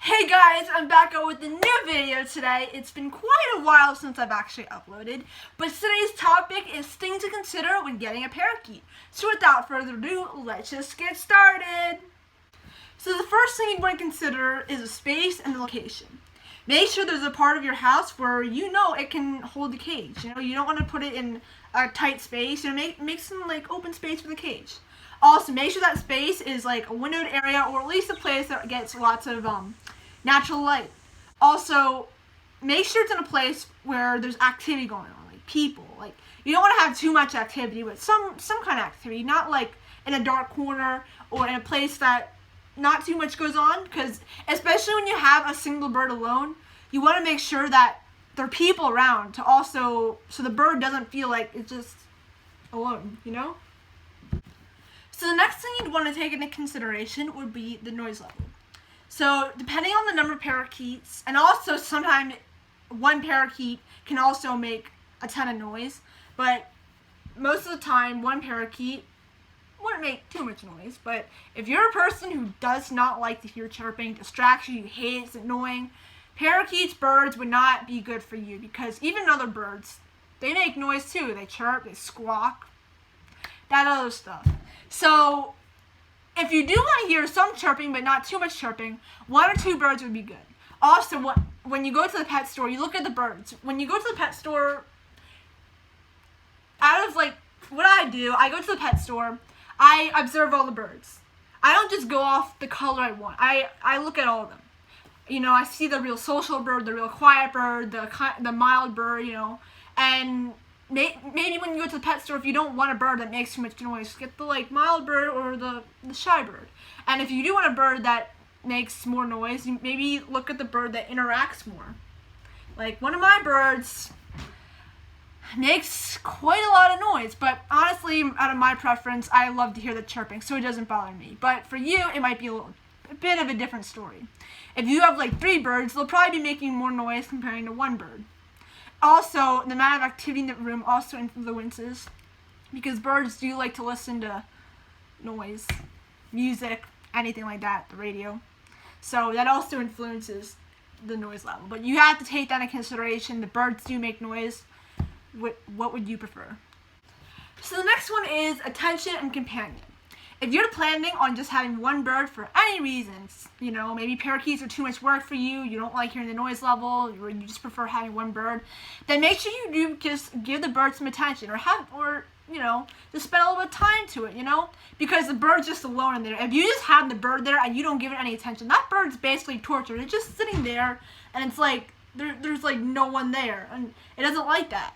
Hey guys, I'm back out with a new video today. It's been quite a while since I've actually uploaded, but today's topic is things to consider when getting a parakeet. So without further ado, let's just get started. So the first thing you want to consider is the space and the location. Make sure there's a part of your house where you know it can hold the cage. You don't want to put it in a tight space. Make some open space for the cage. Also, make sure that space is like a windowed area or at least a place that gets lots of natural light. Also, make sure it's in a place where there's activity going on, like people. You don't want to have too much activity, but some kind of activity, not like in a dark corner or in a place that not too much goes on, because especially when you have a single bird alone, you want to make sure that there are people around to also, so the bird doesn't feel like it's just alone, So the next thing you'd want to take into consideration would be the noise level. So depending on the number of parakeets, and also sometimes one parakeet can also make a ton of noise, but most of the time one parakeet wouldn't make too much noise. But if you're a person who does not like to hear chirping, distracts you, hate it, it's annoying, parakeets, birds would not be good for you, because even other birds, they make noise too. They chirp, they squawk, that other stuff. So if you do want to hear some chirping but not too much chirping, 1 or 2 birds would be good. Also, when you go to the pet store, you look at the birds. When you go to the pet store, what I do, I go to the pet store, I observe all the birds. I don't just go off the color I want. I look at all of them. I see the real social bird, the real quiet bird, the mild bird, and maybe when you go to the pet store, if you don't want a bird that makes too much noise, get the mild bird or the shy bird. And if you do want a bird that makes more noise, you maybe look at the bird that interacts more. Like one of my birds makes quite a lot of noise, but honestly, out of my preference, I love to hear the chirping, so it doesn't bother me. But for you, it might be a bit of a different story. If you have 3 birds, they'll probably be making more noise comparing to 1 bird. Also, the amount of activity in the room also influences, because birds do like to listen to noise, music, anything like that, the radio. So that also influences the noise level. But you have to take that into consideration. The birds do make noise. What would you prefer? So the next one is attention and companion. If you're planning on just having 1 bird for any reasons, maybe parakeets are too much work for you, you don't like hearing the noise level, or you just prefer having 1 bird, then make sure you do just give the bird some attention, or just spend a little bit of time to it, because the bird's just alone in there. If you just have the bird there and you don't give it any attention, that bird's basically tortured. It's just sitting there, and it's like there's no one there, and it doesn't like that.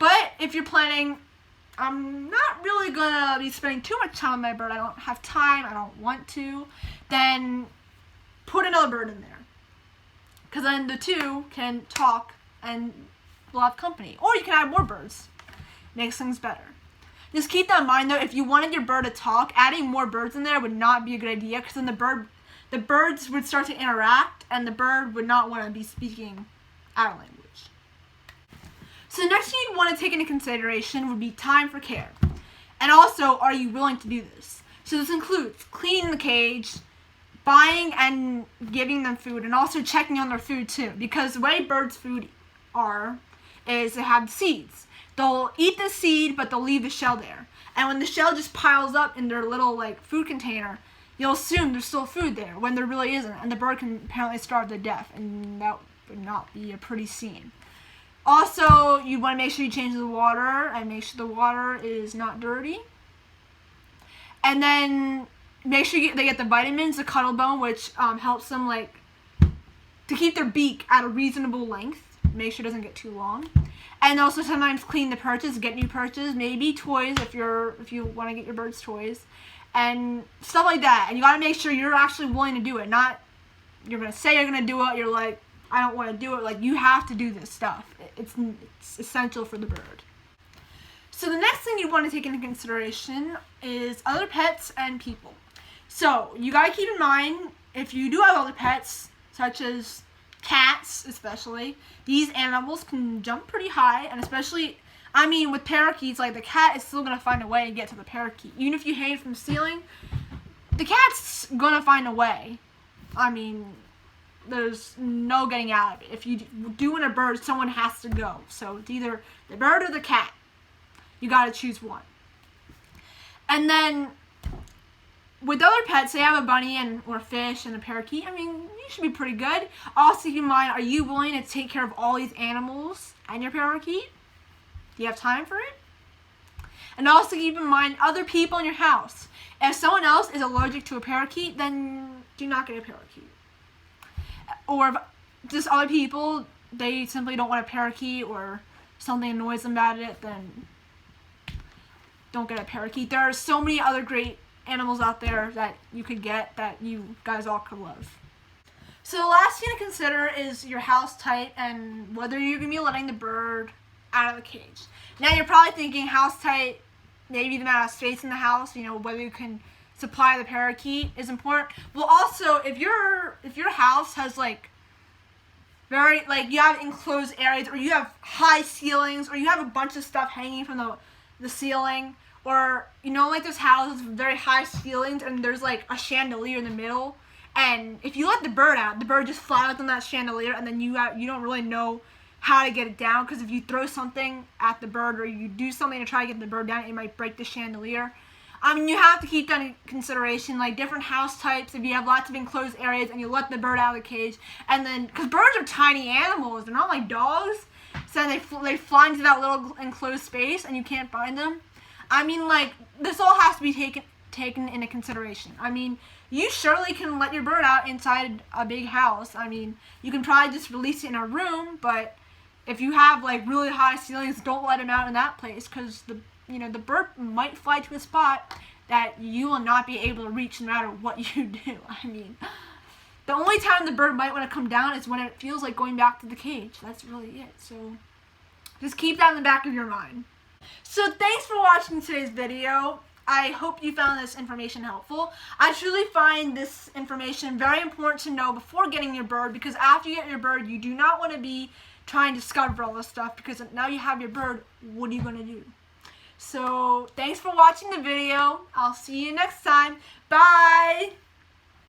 But if you're planning, I'm not really gonna be spending too much time on my bird, I don't have time, I don't want to, then put another bird in there. Because then the 2 can talk and will have company. Or you can add more birds. Makes things better. Just keep that in mind though, if you wanted your bird to talk, adding more birds in there would not be a good idea, because then the birds would start to interact and the bird would not want to be speaking our language. So the next thing you'd want to take into consideration would be time for care. And also, are you willing to do this? So this includes cleaning the cage, buying and giving them food, and also checking on their food too. Because the way birds' food is they have seeds. They'll eat the seed, but they'll leave the shell there. And when the shell just piles up in their little food container, you'll assume there's still food there when there really isn't. And the bird can apparently starve to death, and that would not be a pretty scene. Also, you want to make sure you change the water and make sure the water is not dirty. And then make sure they get the vitamins, the cuddle bone, which helps them to keep their beak at a reasonable length. Make sure it doesn't get too long. And also sometimes clean the perches, get new perches, maybe toys if you want to get your birds toys, and stuff like that. And you got to make sure you're actually willing to do it. Not you're going to say you're going to do it, you're like, I don't want to do it. You have to do this stuff. It's essential for the bird. So the next thing you want to take into consideration is other pets and people. So you got to keep in mind, if you do have other pets, such as cats especially, these animals can jump pretty high, and especially, with parakeets, the cat is still going to find a way to get to the parakeet. Even if you hang it from the ceiling, the cat's going to find a way. there's no getting out of it. If you do want a bird, someone has to go. So it's either the bird or the cat. You gotta choose one. And then with other pets, they have a bunny or a fish and a parakeet. I mean, you should be pretty good. Also keep in mind, are you willing to take care of all these animals and your parakeet? Do you have time for it? And also keep in mind other people in your house. If someone else is allergic to a parakeet, then do not get a parakeet. Or if just other people, they simply don't want a parakeet or something annoys them about it, then don't get a parakeet. There are so many other great animals out there that you could get that you guys all could love. So the last thing to consider is your house type and whether you're going to be letting the bird out of the cage. Now you're probably thinking house type, maybe the amount of space in the house, whether you can supply the parakeet is important. Well, also if your house has you have enclosed areas, or you have high ceilings, or you have a bunch of stuff hanging from the ceiling, or those houses with very high ceilings and there's a chandelier in the middle, and if you let the bird out, the bird just flies on that chandelier, and then you don't really know how to get it down, because if you throw something at the bird or you do something to try to get the bird down, it might break the chandelier. You have to keep that in consideration, different house types. If you have lots of enclosed areas and you let the bird out of the cage, and then, because birds are tiny animals, they're not like dogs, so they fly into that little enclosed space and you can't find them. This all has to be taken into consideration. You surely can let your bird out inside a big house. You can probably just release it in a room, but if you have really high ceilings, don't let him out in that place, because the bird might fly to a spot that you will not be able to reach no matter what you do. The only time the bird might want to come down is when it feels like going back to the cage. That's really it. So just keep that in the back of your mind. So thanks for watching today's video. I hope you found this information helpful. I truly find this information very important to know before getting your bird, because after you get your bird, you do not want to be trying to discover all this stuff, because now you have your bird, what are you going to do? So thanks for watching the video. I'll see you next time. Bye!